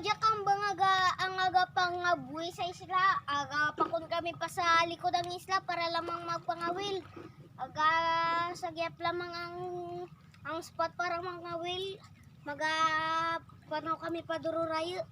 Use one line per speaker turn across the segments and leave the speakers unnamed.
Adya kang bangaga ang aga pang buwi sa isla. Aga pakon kami pa sa likod ng isla para lamang magpangawil. Aga sagyap lamang ang spot para mangawil. Maga panaw kami pa dururayo.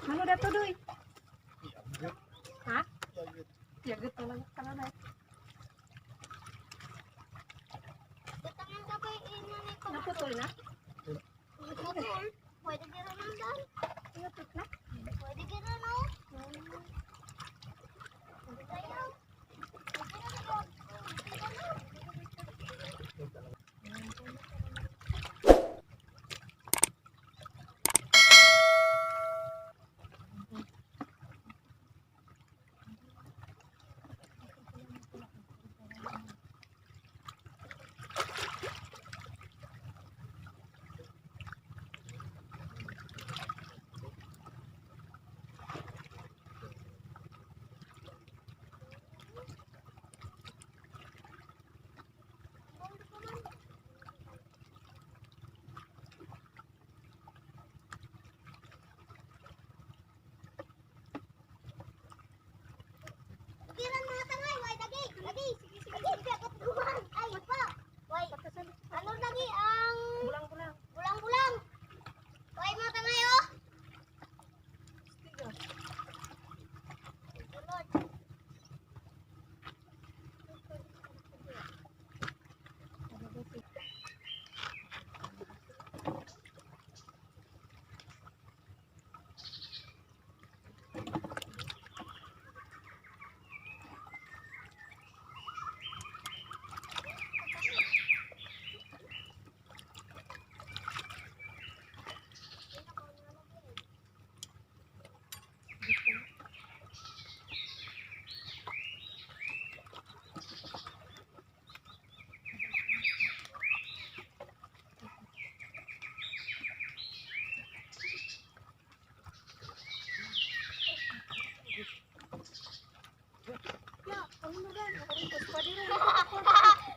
Ano dato doy? Ha? Yagut talaga talaga.
Tangan ka ba inyo ko?
Naputol na?
Naputol. Pwede gira nandan.
Naputol na?
Pwede gira no. Gira na tangay, way dagi. Dagi, sige agad duman. Ay pa. Way. Ano lagi ang
Bulang-bulang.
bulang-bulang. Way mo tangay oh. Sulod.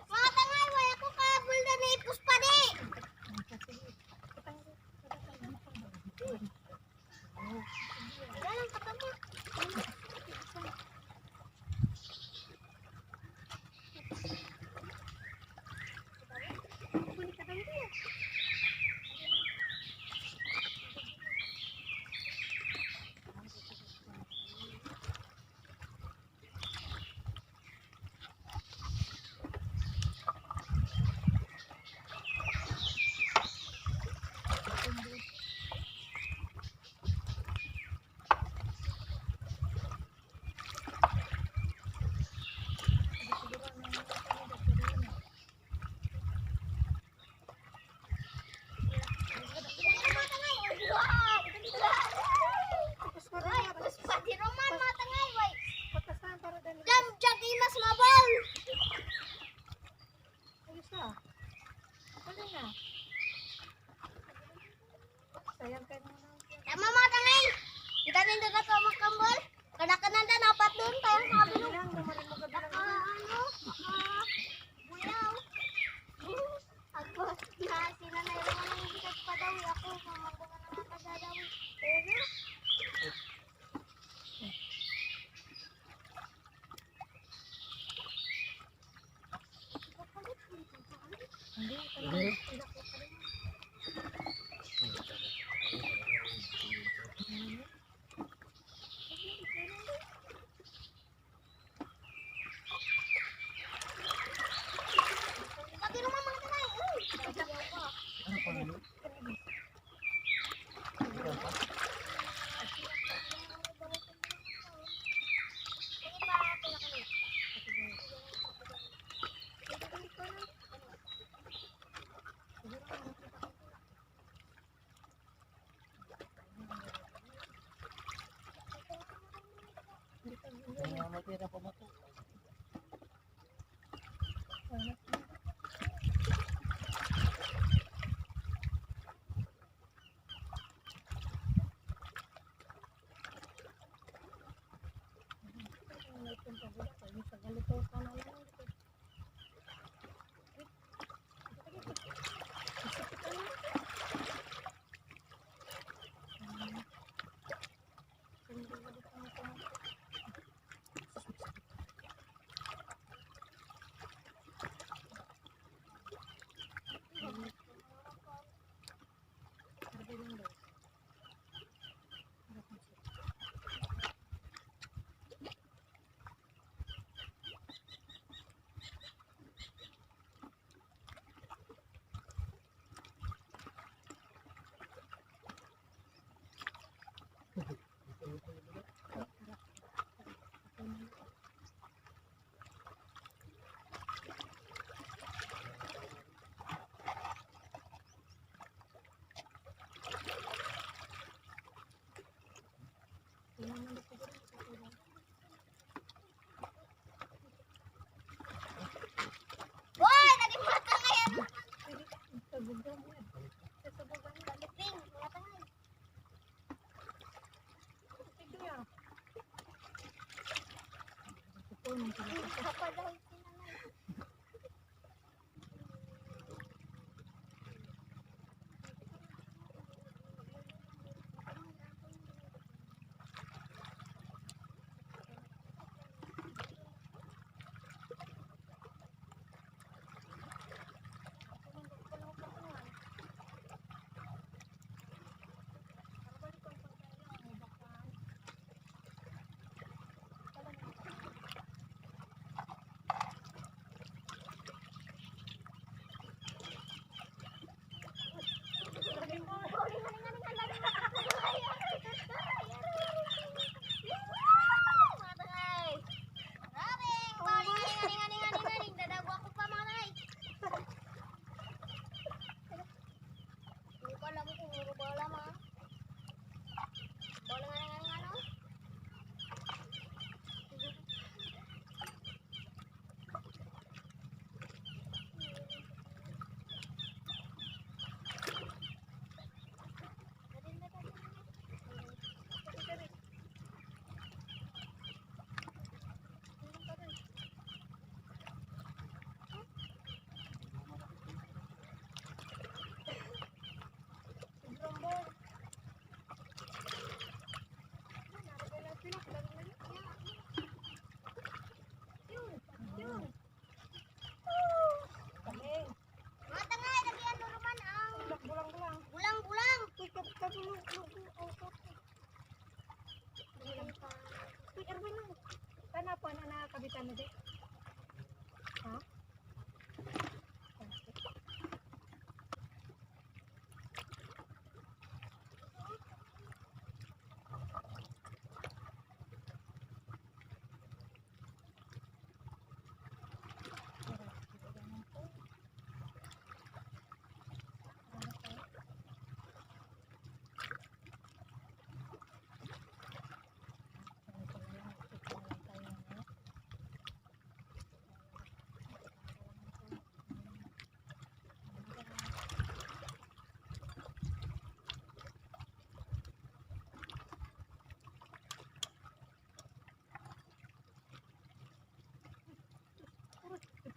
Mga tangay, way ako kabul na naipus pa di. Dalang katama.
Sayang kayo naman.
Tama mga tangay. Kita rin dagat ko magkambol. Kana-kanan na dapat dun. Tayo sabi nung
Bilang, dumarin mo ka bilang.
buyaw. Ako, sila na yung mga bigat pa daw. Ako, mamagdaga na mga kadadawi. Pero, Napadahil si nanay.
Kenapa anak kabitan tadi? Hah?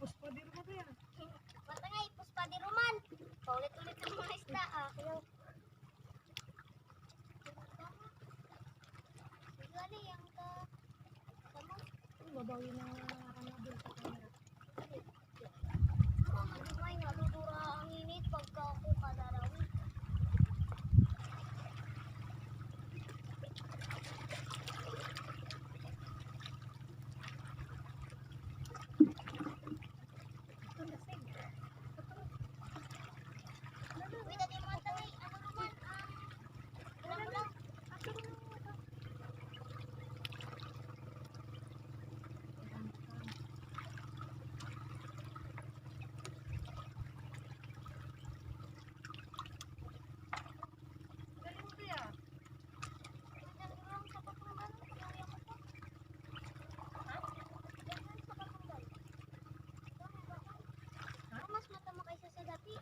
Puspa di rumah tuh ya?
Bata nga, ipuspa di Roman. Paulit-ulit ang mga isda, ah. Gali, ang ka... Kamu?
Babawi na nabil sa camera.
Ano may naludura ang init pagka ako kadarawi. Uy, dati mga tangay, ano naman, ulang-ulang.
Dali mo tuh ya?
Mas mata mo kaysa sa dati.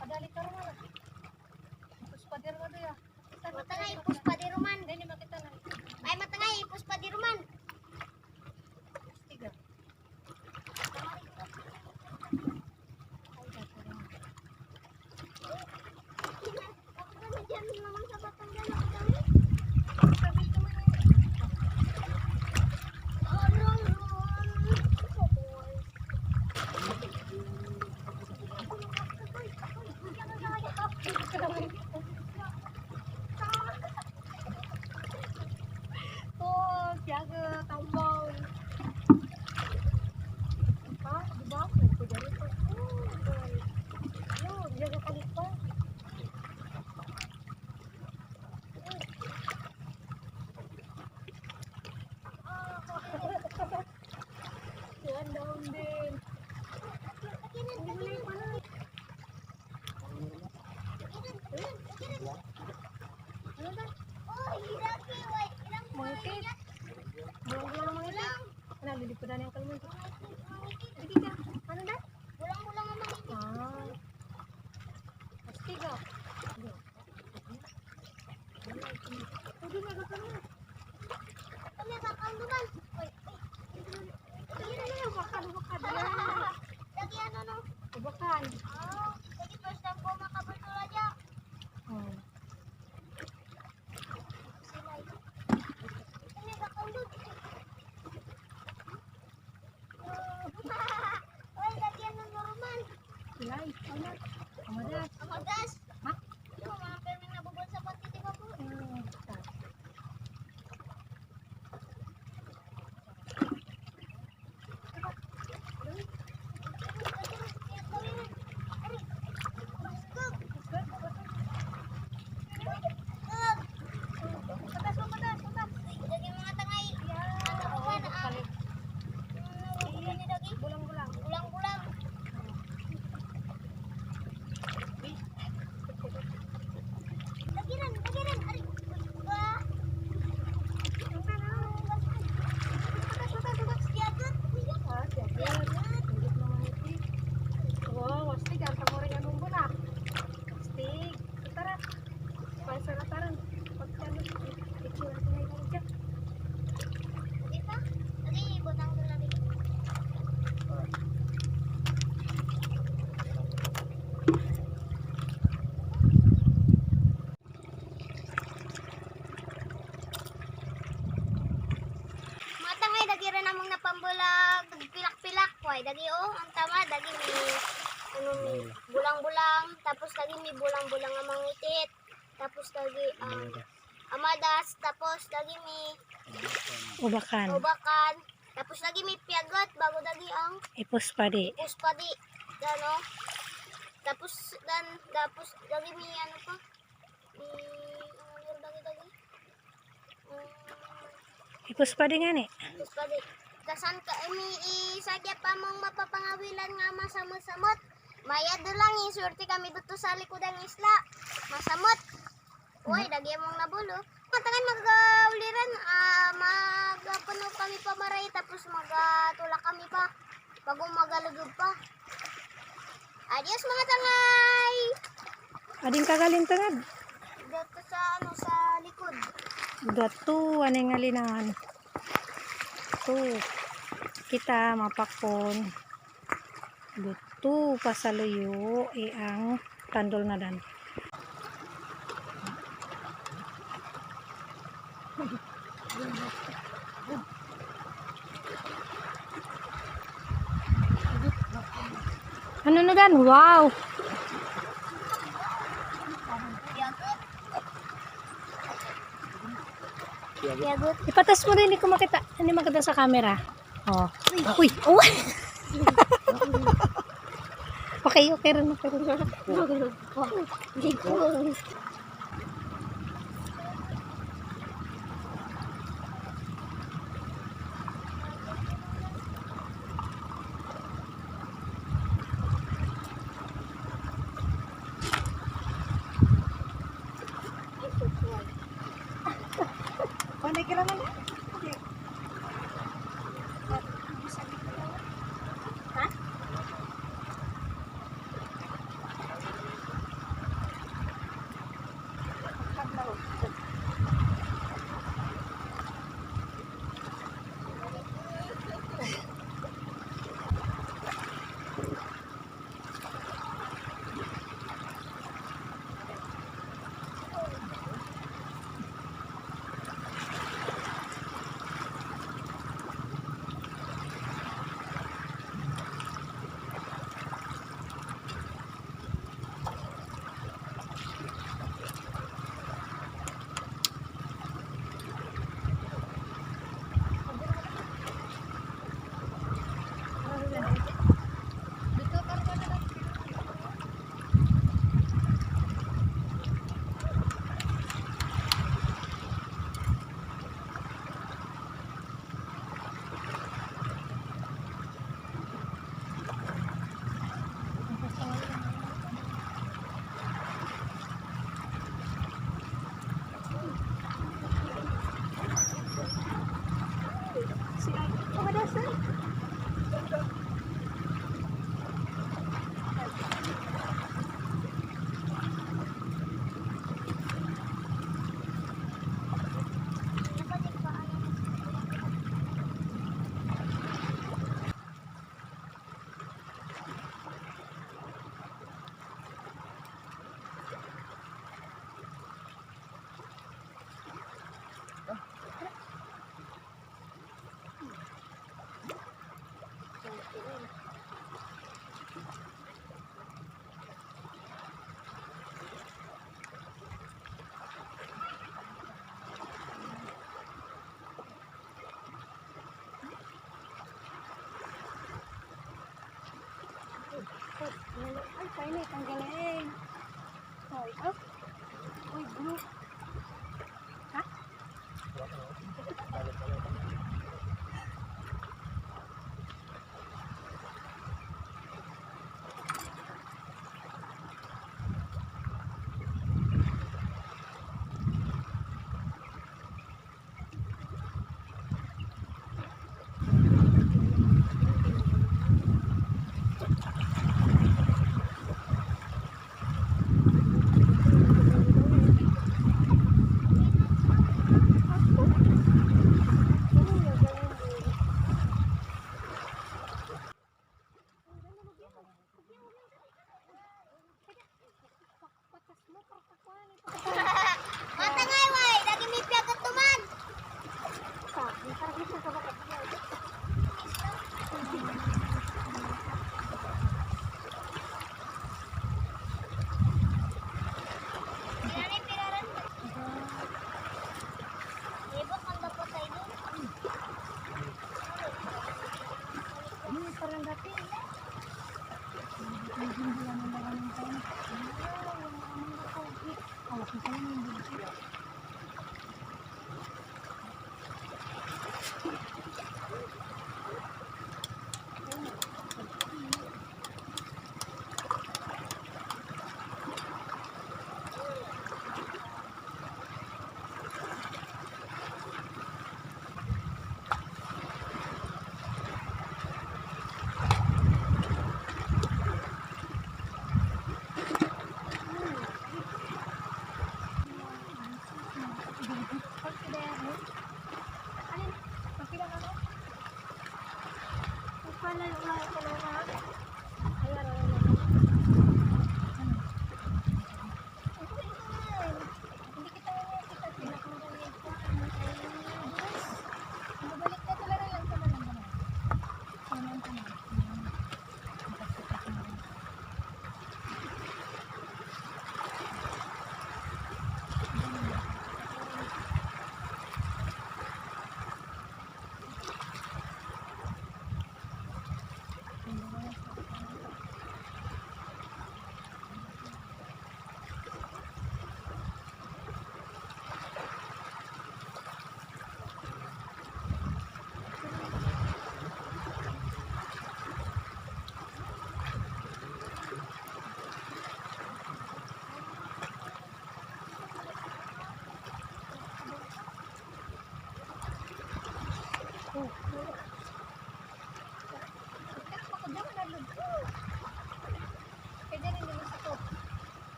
Padali ka rumah lah. Puspa di rumah tuh ya?
Mata nga, ipuspa di Roman.
Dali makita lang.
Ay, mata nga, ipuspa di Roman.
Tiga.
Ako na dyan naman sa Batangan ako dami.
Sabi ko man Sige ka. Ano na?
Bulang-bulang ang mga itik.
Astig ah. Pwede na ka na.
Kami kakalduman. Uy,
Sige na lang. Bakal.
lagi ano no?
Bakal.
Lagi first time ko makabultula dyan. Silay. Kami kakaldud. Uy, lagi ano normal.
Silay. Ano? Amadas.
Ang magas.
Ha?
Yung mga perming nabubol sa pagtitig ako. Lagi mga tangay. Ano ba na?
Bulang-bulang.
Ulang-ulang. Lagiran. Ari. Wah.
Wow, astig. Ang tamorin anong bula. Astig. Tara. Pasarataran. Pagkano. Itsura ko na yung dyan.
Di pa? Tadi botang dulu lagi. Matangay dagi rin namang napambulag pilak-pilak koy dagi ang tama dagi mi bulang-bulang tapos dagi mi bulang-bulang ang mangitit tapos dagi amadas tapos dagi mi
Ubakan.
ubakan tapos lagi mi piagot bago dagi ang
Ipos pa di.
puspadi gano tapos dagi mi ano pa ano dagi
Ipos pa di nga ni.
puspadi kasan ka mi isagya pa mong mapapangawilan nga masamot-samot mayad do lang isurti kami dito sa likod ng isla masamot uy dagi mong nabulo matangan magauliran magapuno kami pa maray tapos magatulak kami pa bago magalugod pa adios mga tangay
Ading kagalintangad.
dito sa ano sa likod
Datu, anay nga linahan. Tu, kita mapakon. Datu, pasaluyo, ang tandol na dan. Ano na dan? Wow!
yagot
Ipatas mo rin, hindi ko makita. Hindi makita sa camera. Oh. Uy! Oh! Okay rin.
Panay ka naman. Ay, kainit. Ang galing. Oh, ikaw? Uy, blue. Ha?
Matangay, way! Lagi may piagat tuman! Pinari, pinaran mo. Ibok ang dapat tayo doon.
Parang dati.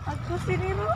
Ako siniro.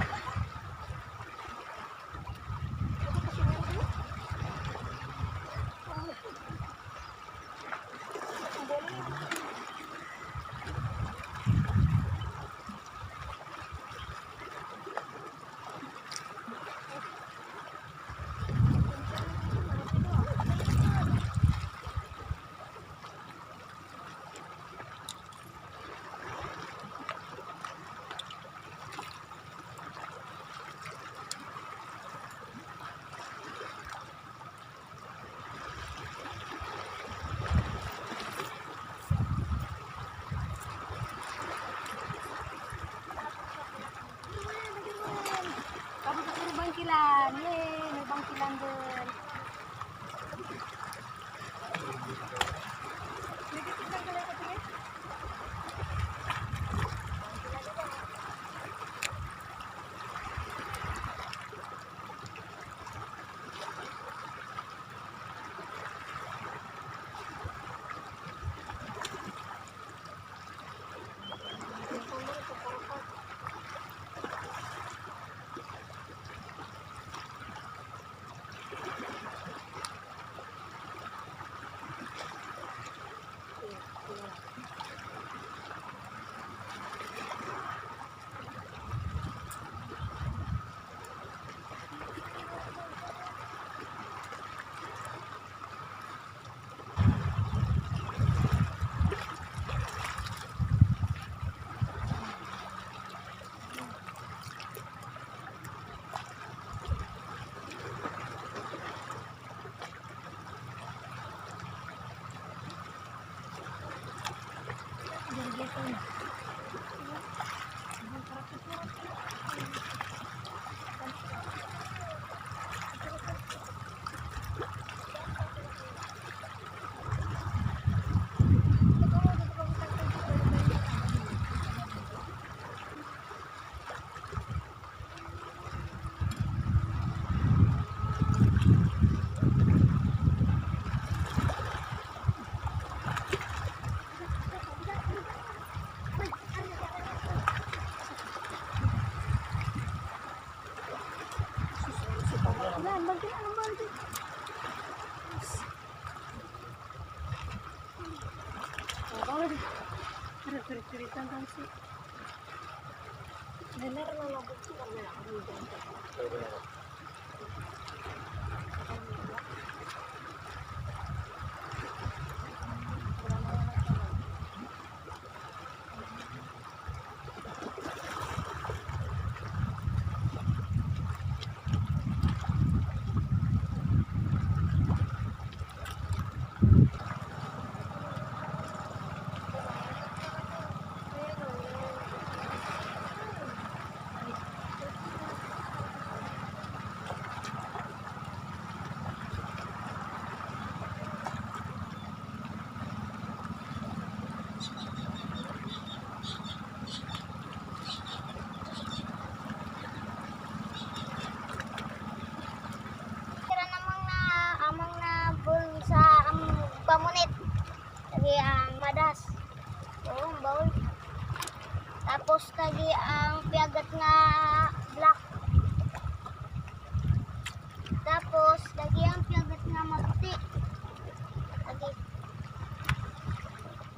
Yan, bagay ano ba? Piritan lang si. Nalar na labot ko na ako dito.
Tira namang na amang na bul sa pamunit. Lagi ang madas. Oo, ang baul. Tapos lagi ang piagat nga black. Tapos lagi ang piagat nga maputi.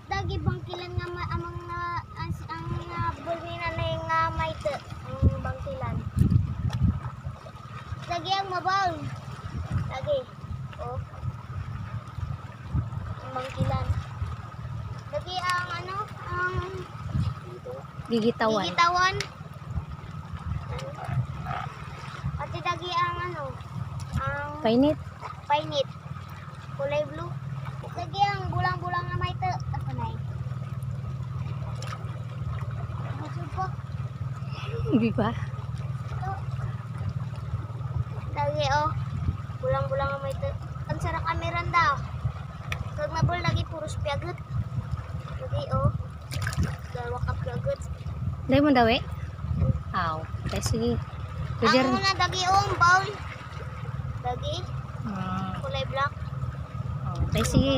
Lagi bangkilan nga amang na ang bul ni nanay nga maite ang bangkilan. Lagi ang mabaul. Lagi. Oh. Ang bangkilan. Lagi ang ano, ang
Gigitawan.
gigitawan. Pati lagi ang ano, ang
Painit.
painit. Kulay blue. Lagi ang bulang-bulang na may apa na eh. Busog po.
Hindi ba?
Lagi oh. Bulang-bulang na may ang sarang kameran daw. Kag nabol lagi puros piagot. Lagi oh. Dalawa ka piagot.
Dahil mo daw eh? Aw. Okay, sige. Roger.
Ang muna lagi oh, ang bowl. Lagi
Ah,
kulay black.
okay, sige.